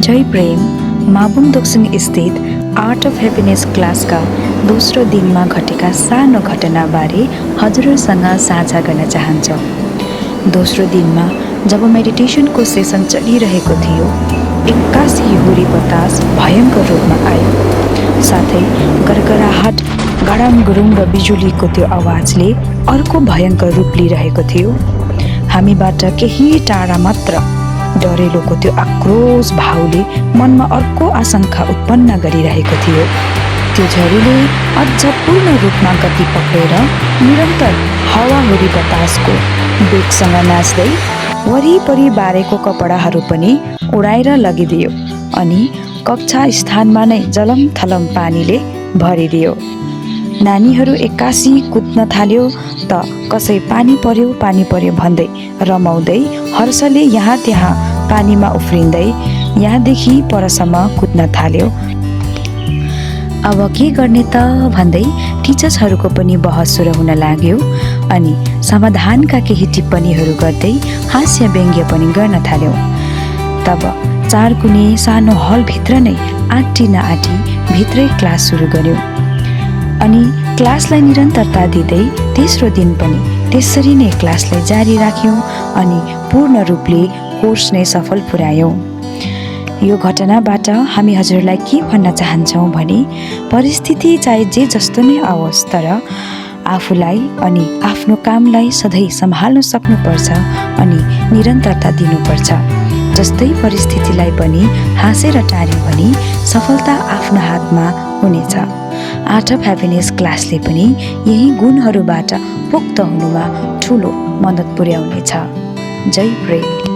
जय प्रेम माबुङ दोक्सिङ स्थित art of happiness क्लासका दोस्रो दिनमा घटेका सानो घटनाबारे हजुरहरूसँग साझा गर्न चाहन्छौँ। दोस्रो दिनमा जब मेडिटेसनको सेसन चलिरहेको थियो, एक्कासी हुरी बतास भयङ्कर रूपमा आयो। साथै गरगराहट, गडाङ गुरुङ र बिजुलीको त्यो आवाजले अर्को भयङ्कर रूप लिइरहेको थियो। हामीबाट केही टाढा मात्र डरेलोको त्यो आक्रोश भावले मनमा अर्को आशंका उत्पन्न गरिरहेको थियो। त्यो झरीले अझ पूर्ण रूपमा गति पक्रेर निरन्तर हावाहुरी बतासको बेगसँग नाच्दै वरिपरि बारेको कपडाहरू पनि उडाएर लगिदियो अनि कक्षा स्थानमा नै जलमथलम पानीले भरिदियो। नानीहरू एक्कासी कुद्न थाल्यो त कसै पानी पर्यो भन्दै रमाउँदै हर्षले यहाँ त्यहाँ पानीमा उफ्रिँदै यहाँदेखि परसम्म कुद्न थाल्यो। अब के गर्ने त भन्दै टिचर्सहरूको पनि बहस सुरु हुन लाग्यो अनि समाधानका केही टिप्पणीहरू गर्दै हास्य व्यङ्ग्य पनि गर्न थाल्यो। तब चारकुने सानो हलभित्र नै आँटी नआँटी भित्रै क्लास सुरु गर्यो अनि क्लासलाई निरन्तरता दिँदै तेस्रो दिन पनि त्यसरी नै क्लासलाई जारी राख्यौँ अनि पूर्ण रूपले कोर्स नै सफल पुर्यायौँ। यो घटनाबाट हामी हजुरलाई के भन्न चाहन्छौँ भने परिस्थिति चाहे जे जस्तो नै आओस्, तर आफूलाई अनि आफ्नो कामलाई सधैँ सम्हाल्न सक्नुपर्छ अनि निरन्तरता दिनुपर्छ। जस्तै परिस्थितिलाई पनि हाँसेर टार्यो भने सफलता आफ्नो हातमा हुनेछ। आर्ट अफ ह्याप्पिनेस क्लासले पनि यही गुणहरूबाट पोख्त हुनुमा ठुलो मद्दत पुर्याउनेछ। जय प्रेम।